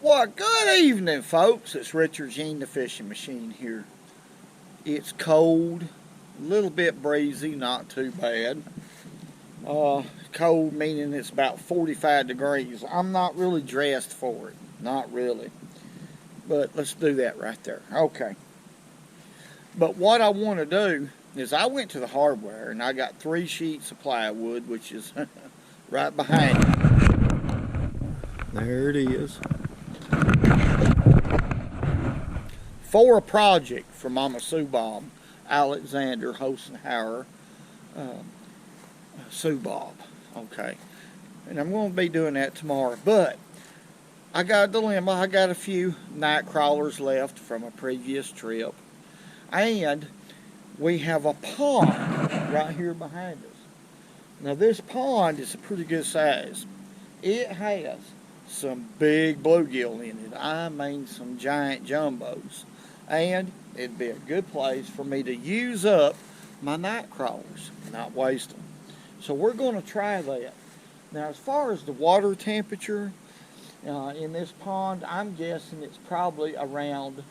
Well, good evening, folks. It's Richard the Fishing Machine here. It's cold, a little bit breezy, not too bad. Cold meaning it's about 45 degrees. I'm not really dressed for it, not really. But let's do that right there. Okay. But what I want to do is I went to the hardware and I got 3 sheets of plywood, which is right behind me. There it is. For a project for Mama Sue Bob, Alexander Hosenhauer, Sue Bob. Okay. And I'm going to be doing that tomorrow. But I got a dilemma. I got a few night crawlers left from a previous trip. And we have a pond right here behind us. Now this pond is a pretty good size. It has some big bluegill in it. I mean some giant jumbos. And it'd be a good place for me to use up my night crawlers, not waste them. So we're going to try that. Now as far as the water temperature in this pond, I'm guessing it's probably around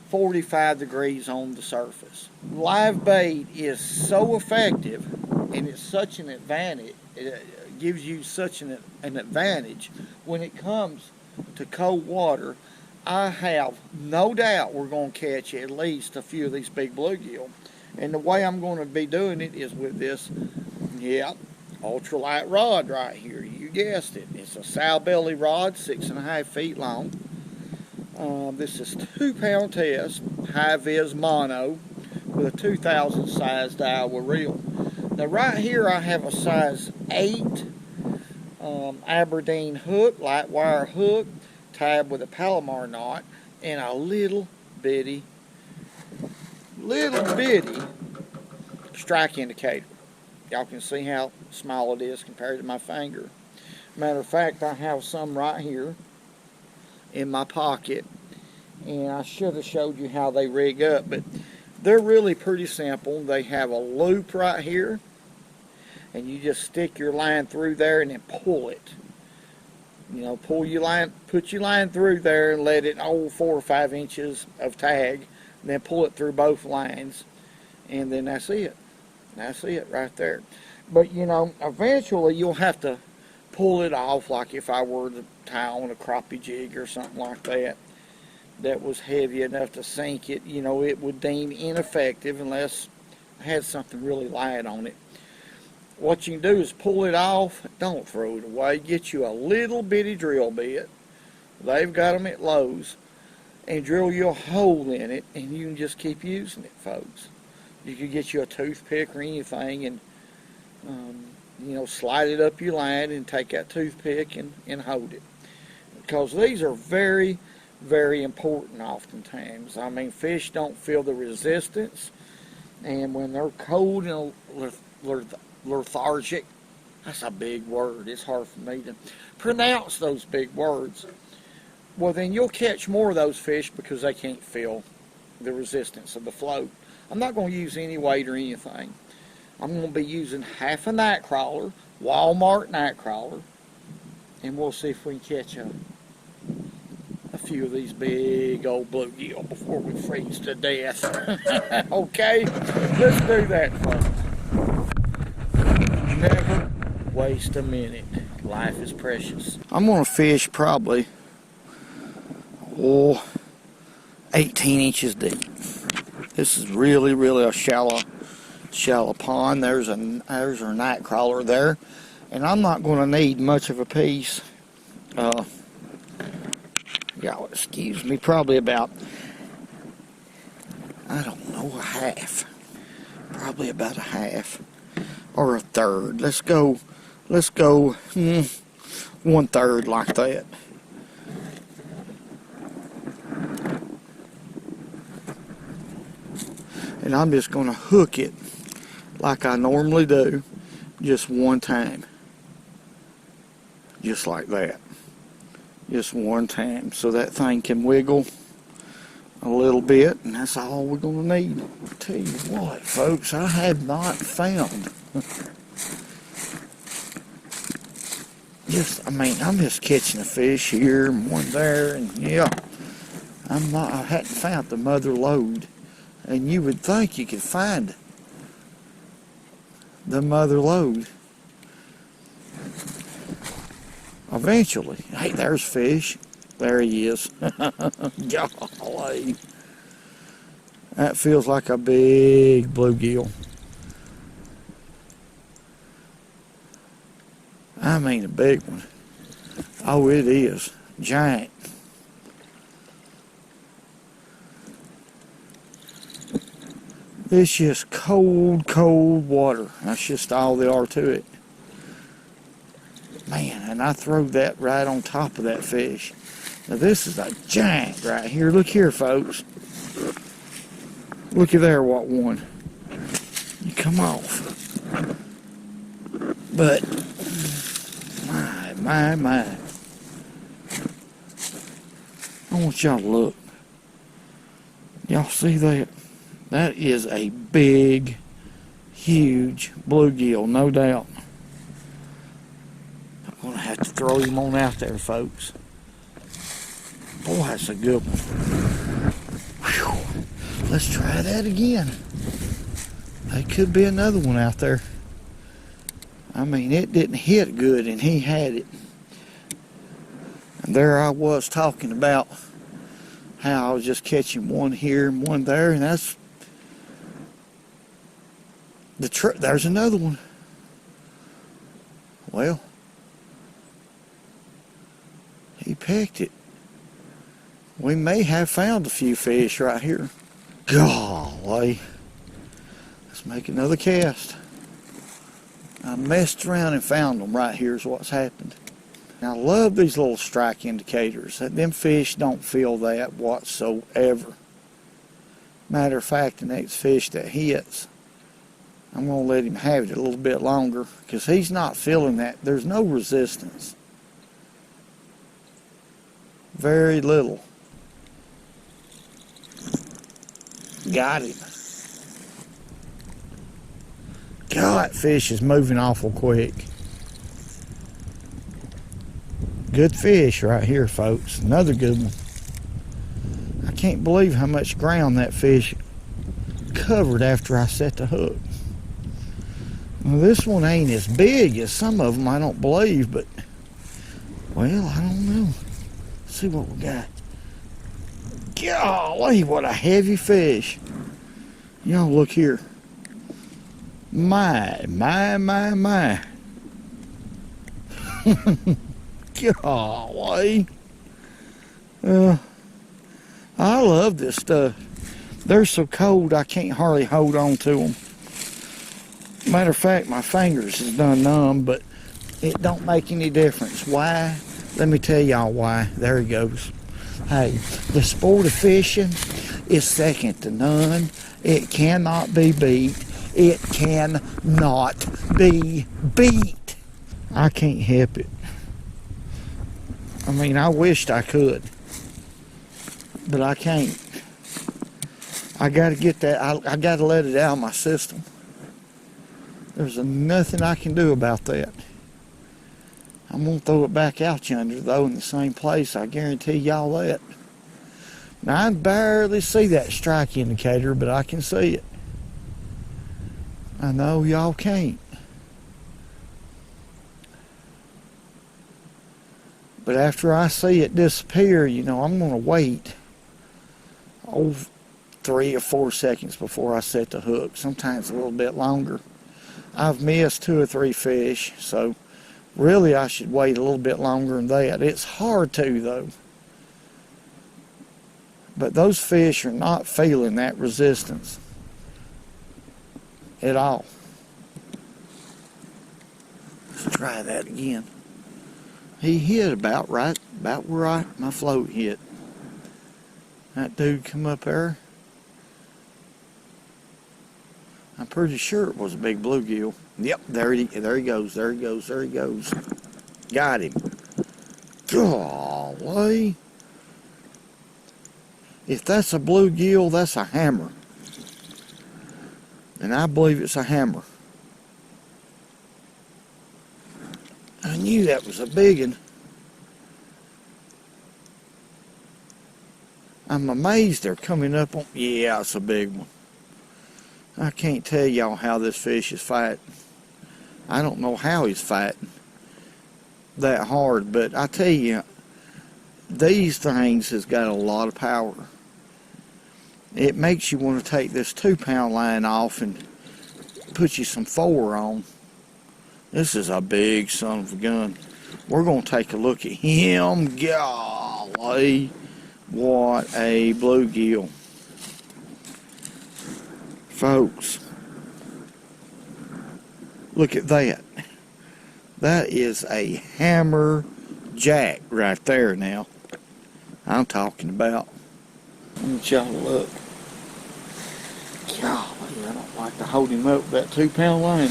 45 degrees on the surface. Live bait is so effective and it's such an advantage. It gives you such an advantage when it comes to cold water. I have no doubt we're going to catch at least a few of these big bluegill. And the way I'm going to be doing it is with this, ultralight rod right here. You guessed it. It's a sow belly rod, 6.5 feet long. This is 2-pound test, high-vis mono with a 2000 sized Iowa reel. Now right here I have a size 8 Aberdeen hook, light wire hook, tied with a Palomar knot, and a little bitty strike indicator. Y'all can see how small it is compared to my finger. Matter of fact, I have some right here in my pocket, and I should have showed you how they rig up, but they're really pretty simple. They have a loop right here, and you just stick your line through there and then pull it. Pull your line, put your line through there and let it hold 4 or 5 inches of tag, and then pull it through both lines, and then that's it. That's it right there. But eventually you'll have to pull it off, like if I were to tie on a crappie jig or something like that that was heavy enough to sink it, it would deem ineffective unless I had something really light on it. What you can do is pull it off, don't throw it away, get you a little bitty drill bit. They've got them at Lowe's, and drill you a hole in it, and you can just keep using it, folks. You could get you a toothpick or anything and slide it up your line and take that toothpick and hold it. Because these are very, very important oftentimes. I mean, fish don't feel the resistance, and when they're cold and lethargic, that's a big word. It's hard for me to pronounce those big words. Well, then you'll catch more of those fish because they can't feel the resistance of the float. I'm not going to use any weight or anything. I'm going to be using half a night crawler, Walmart night crawler, and we'll see if we can catch a few of these big old bluegill before we freeze to death. Okay, let's do that, folks. Never waste a minute. Life is precious. I'm going to fish probably 18 inches deep. This is really, really a shallow pond. There's our night crawler there, and I'm not going to need much of a piece. Y'all excuse me, probably about, I don't know, a half. Probably about a half or a third. Let's go 1/3 like that. And I'm just going to hook it like I normally do, just one time. Just like that. Just one time. So that thing can wiggle a little bit, and that's all we're going to need. I'll tell you what, folks, I have not found I'm just catching a fish here and one there, and yeah, I hadn't found the mother lode, and you would think you could find the mother lode eventually. Hey, there's fish. There he is. Golly. That feels like a big bluegill. I mean a big one. Oh, it is. Giant. It's just cold, cold water. That's just all there are to it. Man, and I throw that right on top of that fish. Now this is a giant right here. Look here, folks. Look at there, what one. You come off. But, my. I want y'all to look. Y'all see that? That is a big, huge bluegill, no doubt. I'm going to have to throw him on out there, folks. Boy, that's a good one. Whew. Let's try that again. There could be another one out there. I mean, it didn't hit good, and he had it. And there I was talking about how I was just catching one here and one there, and that's there's another one. Well, he pecked it. We may have found a few fish right here. Golly. Let's make another cast. I messed around and found them right here is what's happened. Now, I love these little strike indicators. Them fish don't feel that whatsoever. Matter of fact, the next fish that hits, I'm going to let him have it a little bit longer because he's not feeling that. There's no resistance. Very little. Got him. God, that fish is moving awful quick. Good fish right here, folks. Another good one. I can't believe how much ground that fish covered after I set the hook. Well, this one ain't as big as some of them, I don't believe, but, well, I don't know. Let's see what we got. Golly, what a heavy fish. Y'all look here. My. Golly. I love this stuff. They're so cold I can't hardly hold on to them. Matter of fact, my fingers is done numb, but it don't make any difference. Why? Let me tell y'all why. There he goes. Hey, the sport of fishing is second to none. It cannot be beat. It cannot be beat. I can't help it. I mean, I wished I could, but I can't. I got to get that. I got to let it out of my system. There's nothing I can do about that. I'm going to throw it back out yonder, though, in the same place. I guarantee y'all that. Now, I barely see that strike indicator, but I can see it. I know y'all can't. But after I see it disappear, you know, I'm going to wait 3 or 4 seconds before I set the hook. Sometimes a little bit longer. I've missed 2 or 3 fish, so really I should wait a little bit longer than that. It's hard to, though. But those fish are not feeling that resistance at all. Let's try that again. He hit about where my float hit. That dude come up there. I'm pretty sure it was a big bluegill. Yep, there he goes. Got him. Golly. If that's a bluegill, that's a hammer. And I believe it's a hammer. And knew that was a big one. I'm amazed they're coming up on. Yeah, it's a big one. I can't tell y'all how this fish is fighting. I don't know how he's fighting that hard, but I tell you, these things has got a lot of power. It makes you want to take this 2-pound line off and put you some 4 on. This is a big son of a gun. We're going to take a look at him. Golly, what a bluegill. Folks, look at that. That is a hammer jack right there now. I'm talking about. Let me y'all look. Golly, I don't like to hold him up with that 2-pound line.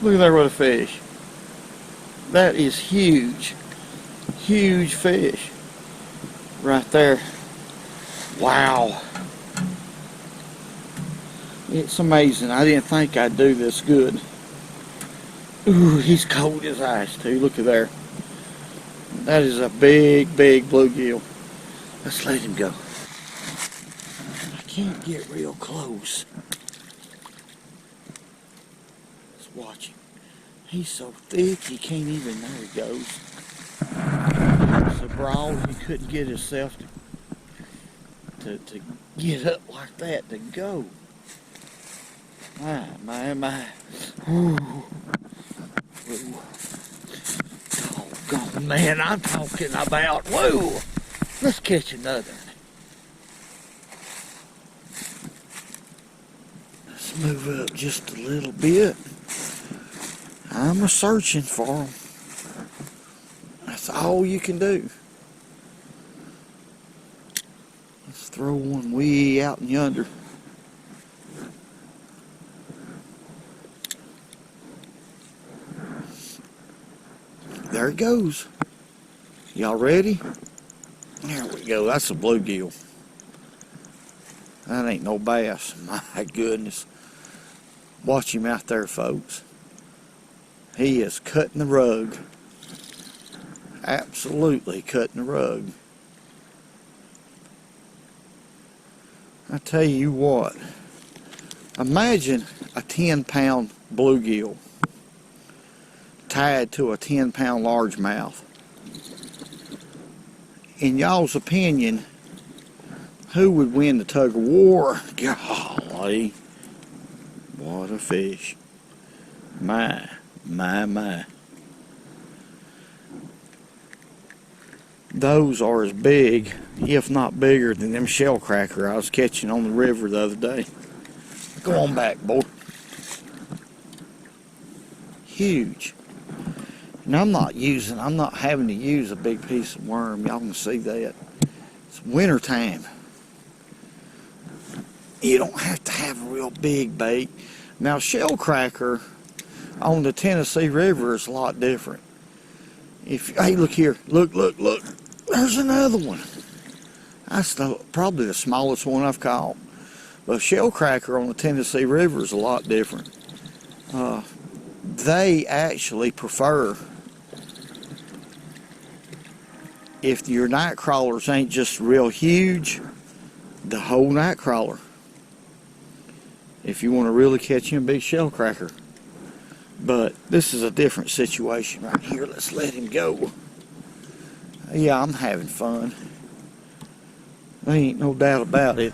Look at there with a fish. That is huge. Huge fish. Right there. Wow. It's amazing. I didn't think I'd do this good. Ooh, he's cold as ice too. Look at there. That is a big, big bluegill. Let's let him go. I can't get real close. Let's watch him. He's so thick you can't even, there he goes. So broad he couldn't get himself to get up like that to go. My. Ooh. Ooh. Doggone, man, I'm talking about. Whoa! Let's catch another one. Let's move up just a little bit. I'm a-searching for them. That's all you can do. Let's throw one way out and yonder. There it goes. Y'all ready? There we go. That's a bluegill. That ain't no bass. My goodness. Watch him out there, folks. He is cutting the rug. Absolutely cutting the rug. I tell you what. Imagine a 10-pound bluegill tied to a 10-pound largemouth. In y'all's opinion, who would win the tug of war? Golly, what a fish. My. Those are as big, if not bigger, than them shell cracker I was catching on the river the other day. Go on back, boy. Huge. And I'm not having to use a big piece of worm. Y'all can see that. It's winter time. You don't have to have a real big bait. Now, shell cracker on the Tennessee River is a lot different. Hey, look here. Look. There's another one. That's probably the smallest one I've caught. But shell cracker on the Tennessee River is a lot different. They actually prefer, if your night crawlers ain't just real huge, the whole night crawler. If you want to really catch him a big shell cracker. But this is a different situation right here. Let's let him go. Yeah, I'm having fun. There ain't no doubt about it.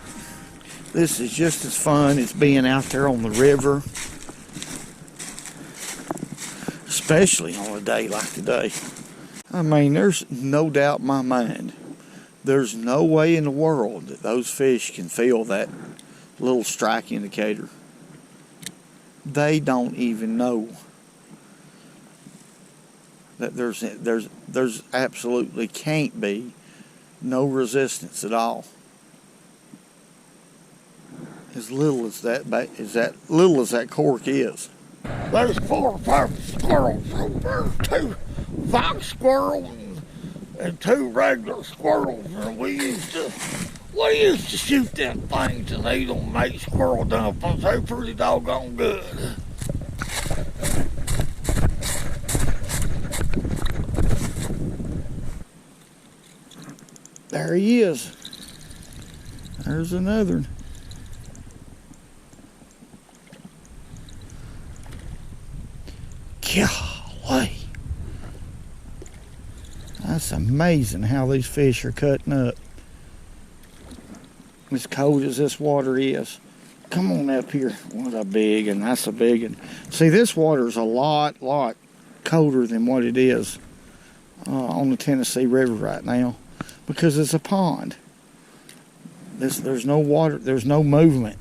This is just as fun as being out there on the river. Especially on a day like today. I mean, there's no doubt in my mind. There's no way in the world that those fish can feel that little strike indicator. They don't even know that there's absolutely can't be no resistance at all. As little as that cork is. There's 4 or 5 squirrels over there, 2 fox squirrels and 2 regular squirrels, and we used to shoot them things and eat them, make squirrel dumplings. They're pretty doggone good. There he is. There's another one. Golly. That's amazing how these fish are cutting up. As cold as this water is. Come on up here. What a big one. That's a big one. See, this water is a lot colder than what it is on the Tennessee River right now, because it's a pond. There's no water, there's no movement,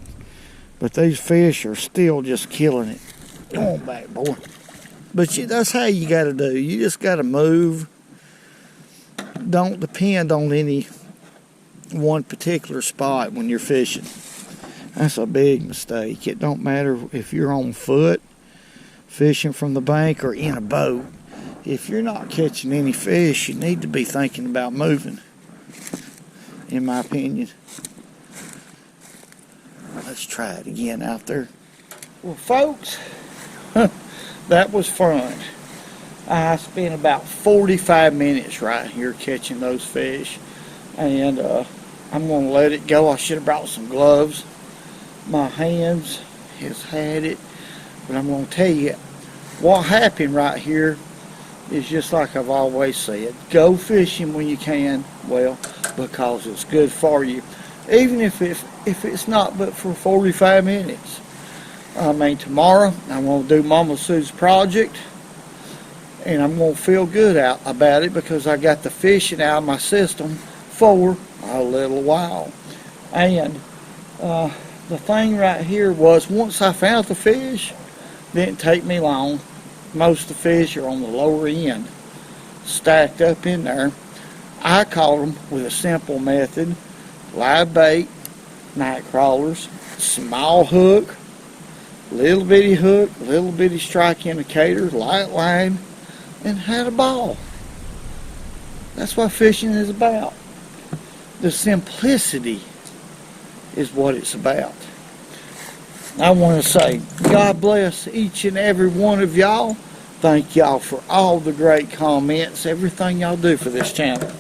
but these fish are still just killing it. Come on back, boy. But that's how you got to do. You just got to move. Don't depend on any one particular spot when you're fishing. That's a big mistake. It don't matter if you're on foot, fishing from the bank, or in a boat. If you're not catching any fish, you need to be thinking about moving, in my opinion. Let's try it again out there. Well, folks, that was fun. I spent about 45 minutes right here catching those fish, and I'm going to let it go. I should have brought some gloves. My hands has had it, but I'm going to tell you what happened right here is just like I've always said. Go fishing when you can, well, because it's good for you, even if it's not but for 45 minutes. I mean, tomorrow I'm going to do Mama Sue's project, and I'm going to feel good about it because I got the fishing out of my system for a little while. And the thing right here was, once I found the fish, didn't take me long. Most of the fish are on the lower end, stacked up in there. I caught them with a simple method: live bait, night crawlers, small hook, little bitty strike indicator, light line, and had a ball. That's what fishing is about. The simplicity is what it's about. I want to say God bless each and every one of y'all. Thank y'all for all the great comments, everything y'all do for this channel.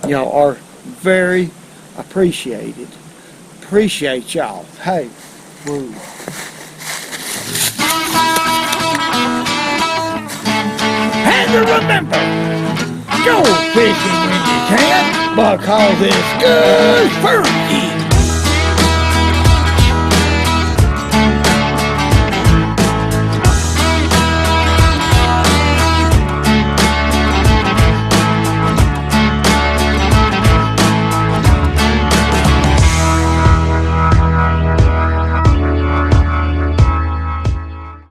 Y'all are very appreciated. Appreciate y'all. Hey, woo. And remember, go fishing when you can, because it's good for you.